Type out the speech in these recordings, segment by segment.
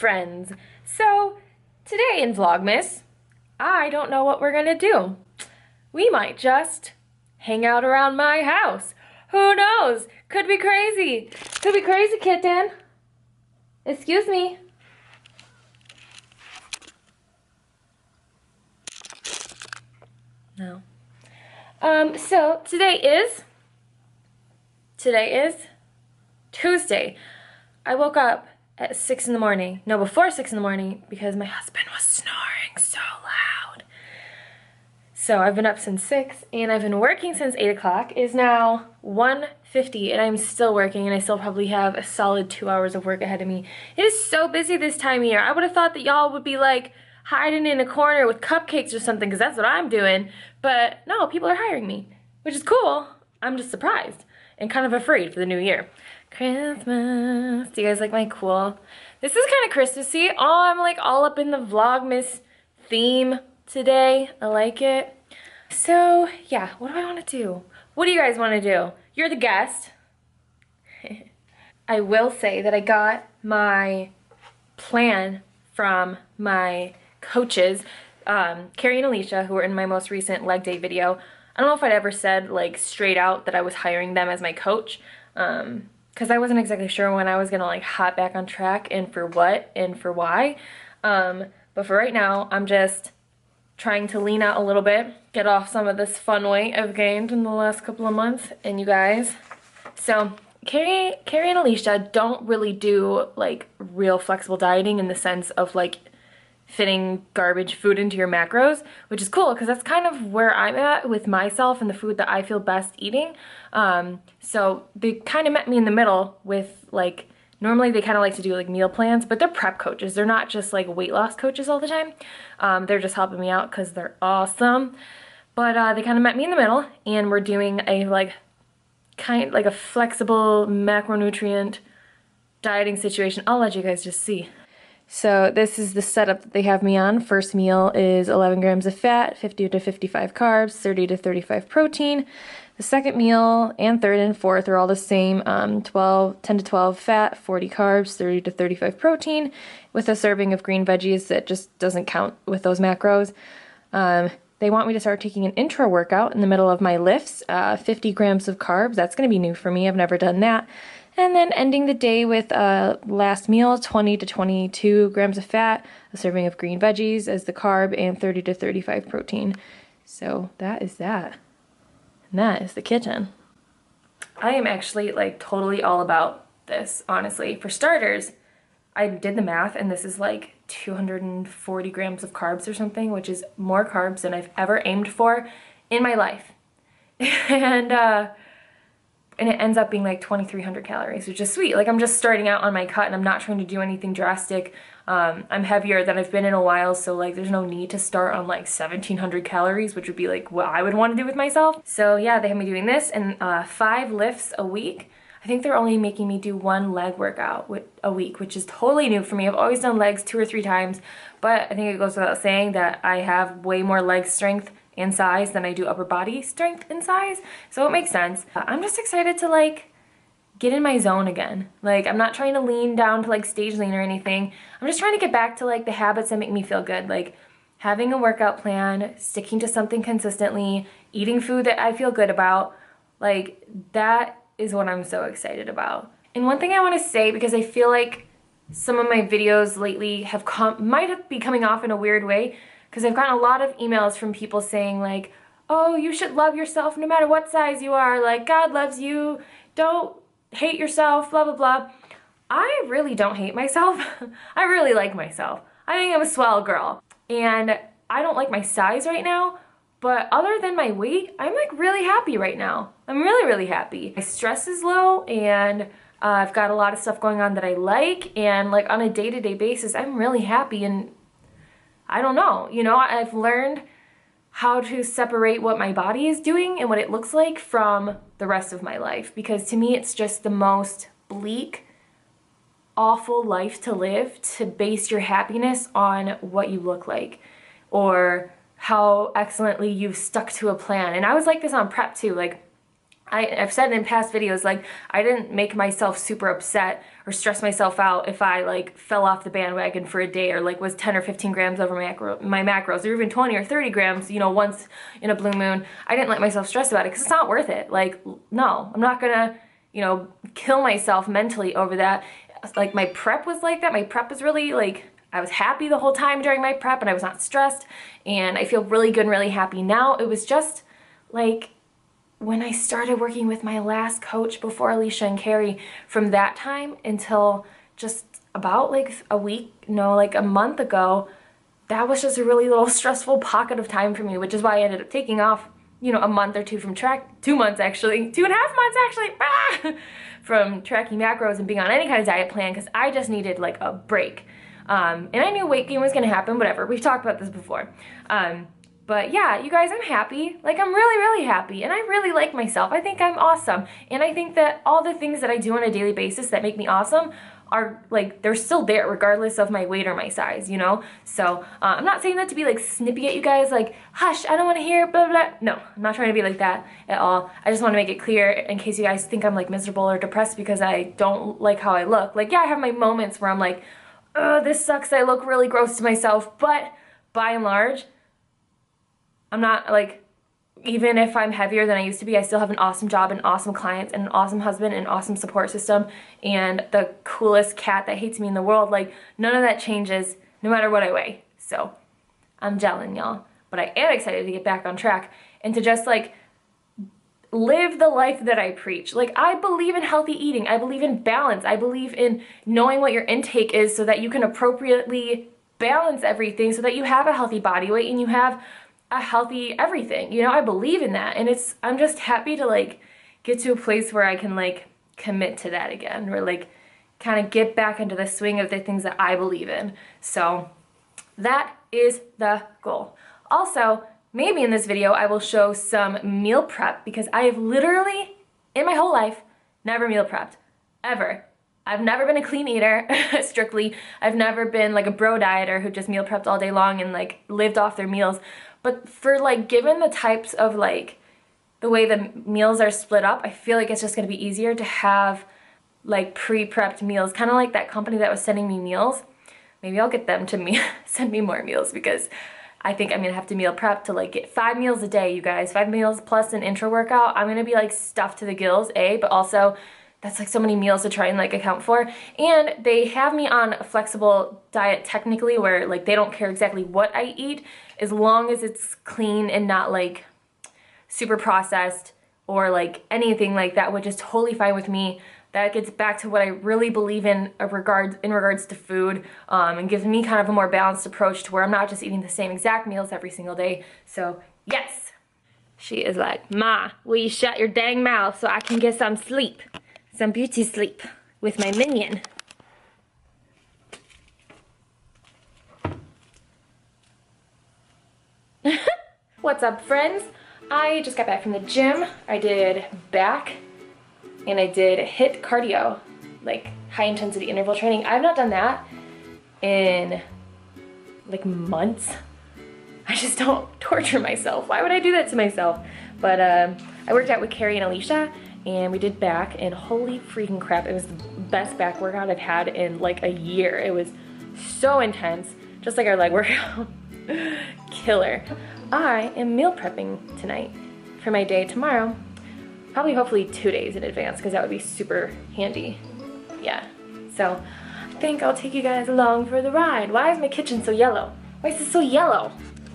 friends. So today in Vlogmas, I don't know what we're gonna do. We might just hang out around my house. Who knows? Could be crazy. Could be crazy, kitten. Excuse me. No. So today is Tuesday. I woke up at 6 in the morning. No, before 6 in the morning because my husband was snoring so loud. So I've been up since 6 and I've been working since 8 o'clock. It is now 1:50 and I'm still working and I still probably have a solid 2 hours of work ahead of me. It is so busy this time of year. I would have thought that y'all would be like hiding in a corner with cupcakes or something because that's what I'm doing. But no, people are hiring me, which is cool. I'm just surprised and kind of afraid for the new year. Christmas. Do you guys like my cool? This is kind of Christmassy. Oh, I'm like all up in the Vlogmas theme today. I like it. So yeah, what do I want to do? What do you guys want to do? You're the guest. I will say that I got my plan from my coaches, Carrie and Alicia, who were in my most recent leg day video. I don't know if I'd ever said like straight out that I was hiring them as my coach, because I wasn't exactly sure when I was gonna like hop back on track and for what and for why. But for right now, I'm just trying to lean out a little bit, get off some of this fun weight I've gained in the last couple of months, and you guys. So Carrie and Alicia don't really do like real flexible dieting in the sense of like fitting garbage food into your macros, which is cool because that's kind of where I'm at with myself and the food that I feel best eating. So they kind of met me in the middle with like, normally they kind of like to do like meal plans, but they're prep coaches. They're not just like weight loss coaches all the time. They're just helping me out because they're awesome. But they kind of met me in the middle and we're doing a like a flexible macronutrient dieting situation. I'll let you guys just see. So this is the setup that they have me on. First meal is 11 grams of fat, 50 to 55 carbs, 30 to 35 protein. The second meal and third and fourth are all the same, 10 to 12 fat, 40 carbs, 30 to 35 protein, with a serving of green veggies that just doesn't count with those macros. They want me to start taking an intro workout in the middle of my lifts, 50 grams of carbs. That's going to be new for me. I've never done that. And then ending the day with last meal, 20 to 22 grams of fat, a serving of green veggies as the carb, and 30 to 35 protein. So that is that. And that is the kitchen. I am actually like totally all about this, honestly. For starters, I did the math and this is like 240 grams of carbs or something, which is more carbs than I've ever aimed for in my life. And it ends up being like 2,300 calories, which is sweet. Like I'm just starting out on my cut and I'm not trying to do anything drastic. I'm heavier than I've been in a while, so like there's no need to start on like 1,700 calories, which would be like what I would want to do with myself. So yeah, they have me doing this and 5 lifts a week. I think they're only making me do 1 leg workout a week, which is totally new for me. I've always done legs 2 or 3 times, but I think it goes without saying that I have way more leg strength and size than I do upper body strength and size, so it makes sense. I'm just excited to like get in my zone again. Like I'm not trying to lean down to like stage lean or anything. I'm just trying to get back to like the habits that make me feel good, like having a workout plan, sticking to something consistently, eating food that I feel good about. Like that is what I'm so excited about. And one thing I want to say, because I feel like some of my videos lately might be coming off in a weird way, because I've gotten a lot of emails from people saying like, oh, you should love yourself no matter what size you are, like God loves you, don't hate yourself, blah, blah, blah. I really don't hate myself. I really like myself. I think I'm a swell girl. And I don't like my size right now, but other than my weight, I'm like really happy right now. I'm really, really happy. My stress is low and I've got a lot of stuff going on that I like, and like on a day-to-day basis, I'm really happy. And I don't know, you know, I've learned how to separate what my body is doing and what it looks like from the rest of my life, because to me it's just the most bleak, awful life to live, to base your happiness on what you look like or how excellently you've stuck to a plan. And I was like this on prep too. Like I've said in past videos, like, I didn't make myself super upset or stress myself out if I like fell off the bandwagon for a day or like was 10 or 15 grams over my macros, or even 20 or 30 grams, you know, once in a blue moon. I didn't let myself stress about it because it's not worth it. Like, no, I'm not gonna, you know, kill myself mentally over that. Like, my prep was like that. My prep was really like, I was happy the whole time during my prep and I was not stressed, and I feel really good and really happy now. It was just like, when I started working with my last coach before Alicia and Carrie, from that time until just about like a week, no, like a month ago, that was just a really little stressful pocket of time for me, which is why I ended up taking off, you know, a month or two from 2 months actually, 2.5 months actually, from tracking macros and being on any kind of diet plan, because I just needed like a break. And I knew weight gain was gonna happen, whatever, we've talked about this before. But yeah, you guys, I'm happy. Like, I'm really, really happy. And I really like myself. I think I'm awesome. And I think that all the things that I do on a daily basis that make me awesome are, like, they're still there regardless of my weight or my size, you know? So, I'm not saying that to be, like, snippy at you guys, like, hush, I don't want to hear, blah, blah. No, I'm not trying to be like that at all. I just want to make it clear in case you guys think I'm, like, miserable or depressed because I don't like how I look. Like, yeah, I have my moments where I'm like, oh, this sucks, I look really gross to myself. But, by and large, I'm not, like, even if I'm heavier than I used to be, I still have an awesome job and awesome clients and an awesome husband and an awesome support system and the coolest cat that hates me in the world. Like, none of that changes no matter what I weigh. So, I'm gelling, y'all. But I am excited to get back on track and to just, like, live the life that I preach. Like, I believe in healthy eating. I believe in balance. I believe in knowing what your intake is so that you can appropriately balance everything so that you have a healthy body weight and you have a healthy everything, you know? I believe in that, and I'm just happy to like get to a place where I can like commit to that again, or like kind of get back into the swing of the things that I believe in. So that is the goal. Also, maybe in this video I will show some meal prep, because I have literally in my whole life never meal prepped, ever. I've never been a clean eater, strictly. I've never been like a bro dieter who just meal prepped all day long and like lived off their meals. But for like, given the types of like, the way the meals are split up, I feel like it's just gonna be easier to have like pre-prepped meals, kind of like that company that was sending me meals. Maybe I'll get them to send me more meals, because I think I'm gonna have to meal prep to like get 5 meals a day, you guys. 5 meals plus an intro workout. I'm gonna be like stuffed to the gills, but also that's like so many meals to try and like account for. And they have me on a flexible diet technically, where like they don't care exactly what I eat as long as it's clean and not like super processed or like anything like that, which is totally fine with me. That gets back to what I really believe in regards to food, and gives me kind of a more balanced approach to where I'm not just eating the same exact meals every single day. So yes, she is like, Ma, will you shut your dang mouth so I can get some sleep? Some beauty sleep with my minion. What's up, friends? I just got back from the gym. I did back and I did HIIT cardio, like high intensity interval training. I've not done that in like months. I just don't torture myself. Why would I do that to myself? But I worked out with Carrie and Alicia, and we did back, and holy freaking crap, it was the best back workout I've had in like a year. It was so intense, just like our leg workout. Killer. I am meal prepping tonight for my day tomorrow. Probably hopefully 2 days in advance, because that would be super handy. Yeah, so I think I'll take you guys along for the ride. Why is my kitchen so yellow? Why is it so yellow?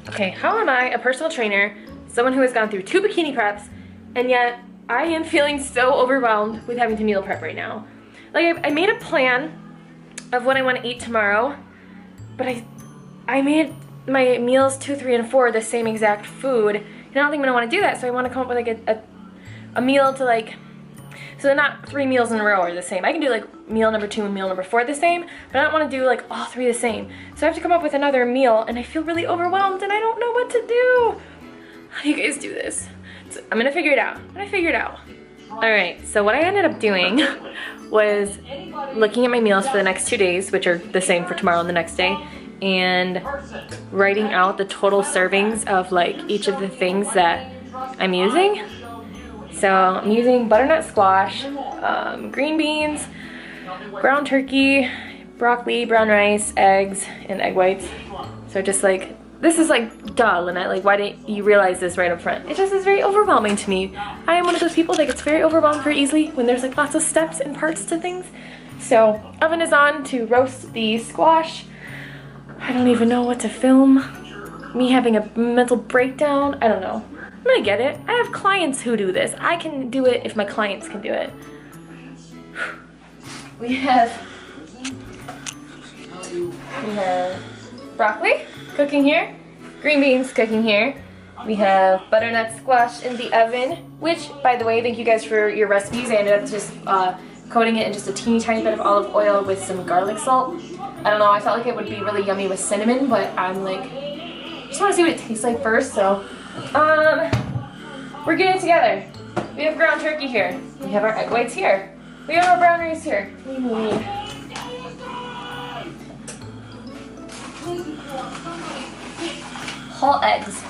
Okay, how am I a personal trainer, someone who has gone through 2 bikini preps, and yet I am feeling so overwhelmed with having to meal prep right now? Like, I made a plan of what I want to eat tomorrow, but I made my meals 2, 3, and 4 the same exact food, and I don't think I'm gonna want to do that. So I want to come up with like a meal to like, so they're not 3 meals in a row are the same. I can do like meal number 2 and meal number 4 the same, but I don't want to do like all 3 the same. So I have to come up with another meal, and I feel really overwhelmed, and I don't know what to do. How do you guys do this? So I'm gonna figure it out. Alright, so what I ended up doing was looking at my meals for the next 2 days, which are the same for tomorrow and the next day, and writing out the total servings of like each of the things that I'm using. So I'm using butternut squash, green beans, ground turkey, broccoli, brown rice, eggs, and egg whites. So just like, this is like, duh, Lynette, like why didn't you realize this right up front? It just is very overwhelming to me. I am one of those people that gets very overwhelmed very easily when there's like lots of steps and parts to things. So oven is on to roast the squash. I don't even know what to film. Me having a mental breakdown, I don't know. I'm gonna get it. I have clients who do this. I can do it if my clients can do it. We have broccoli cooking here, green beans cooking here. We have butternut squash in the oven, which, by the way, thank you guys for your recipes. I ended up just coating it in just a teeny tiny bit of olive oil with some garlic salt. I don't know, I felt like it would be really yummy with cinnamon, but I'm like, just want to see what it tastes like first, so we're getting it together. We have ground turkey here. We have our egg whites here. We have our brown rice here. We need whole eggs.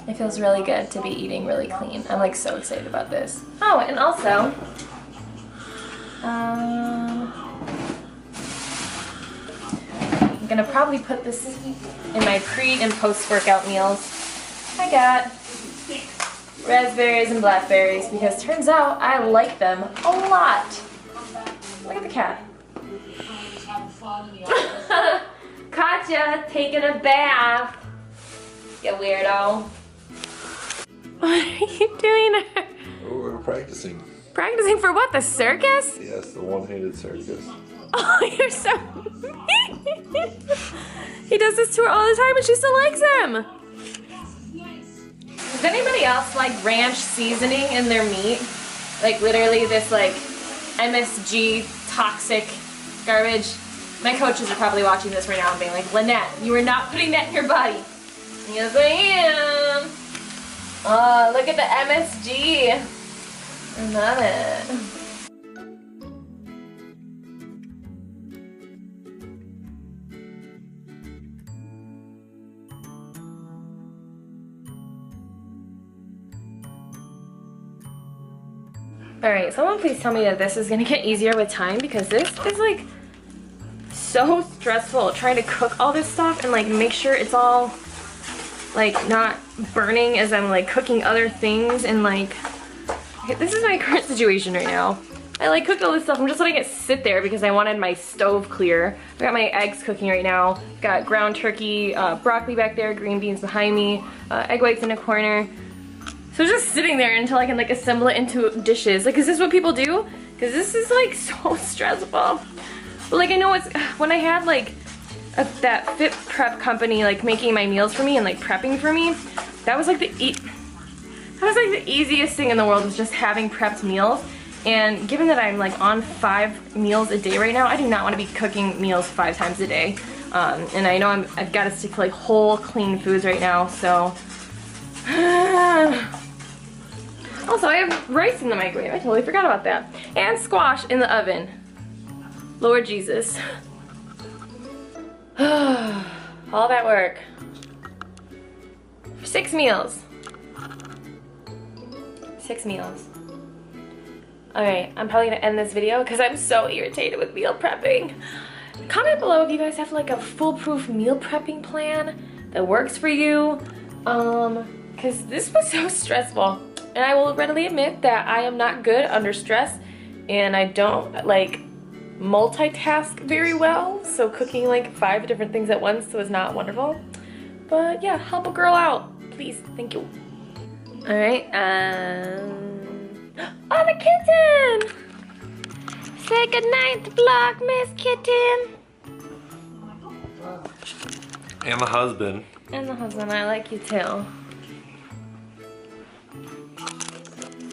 It feels really good to be eating really clean. I'm like so excited about this. Oh, and also, I'm gonna probably put this in my pre and post workout meals. I got raspberries and blackberries because turns out I like them a lot. Look at the cat. Katya taking a bath. You weirdo. What are you doing? Oh, we're practicing. Practicing for what? The circus? Yes, the one-handed circus. Oh, you're so He does this to her all the time and she still likes him. Does anybody else like ranch seasoning in their meat? Like literally this like MSG toxic garbage. My coaches are probably watching this right now and being like, Lynette, you are not putting that in your body. Yes, I am. Oh, look at the MSG. I love it. Alright, someone please tell me that this is gonna get easier with time because this is like so stressful trying to cook all this stuff and like make sure it's all like not burning as I'm like cooking other things and like okay, this is my current situation right now. I like cooked all this stuff. I'm just letting it sit there because I wanted my stove clear. I got my eggs cooking right now. Got ground turkey, broccoli back there, green beans behind me, egg whites in a corner. So it's just sitting there until I can like assemble it into dishes. Like, is this what people do? Because this is like so stressful. But like I know it's, when I had like that Fit Prep company like making my meals for me and like prepping for me, that was like the easiest thing in the world was just having prepped meals. And given that I'm like on 5 meals a day right now, I do not want to be cooking meals 5 times a day. And I know I've got to stick to like whole clean foods right now, so. Also, I have rice in the microwave. I totally forgot about that. And squash in the oven. Lord Jesus. All that work. For 6 meals. 6 meals. Alright, I'm probably gonna end this video because I'm so irritated with meal prepping. Comment below if you guys have like a foolproof meal prepping plan that works for you. Because this was so stressful. And I will readily admit that I am not good under stress and I don't like multitask very well. So cooking like 5 different things at once was not wonderful. But yeah, help a girl out. Please, thank you. Alright, oh, the kitten! Say goodnight to VLOGMAS, kitten. And the husband. And the husband, I like you too.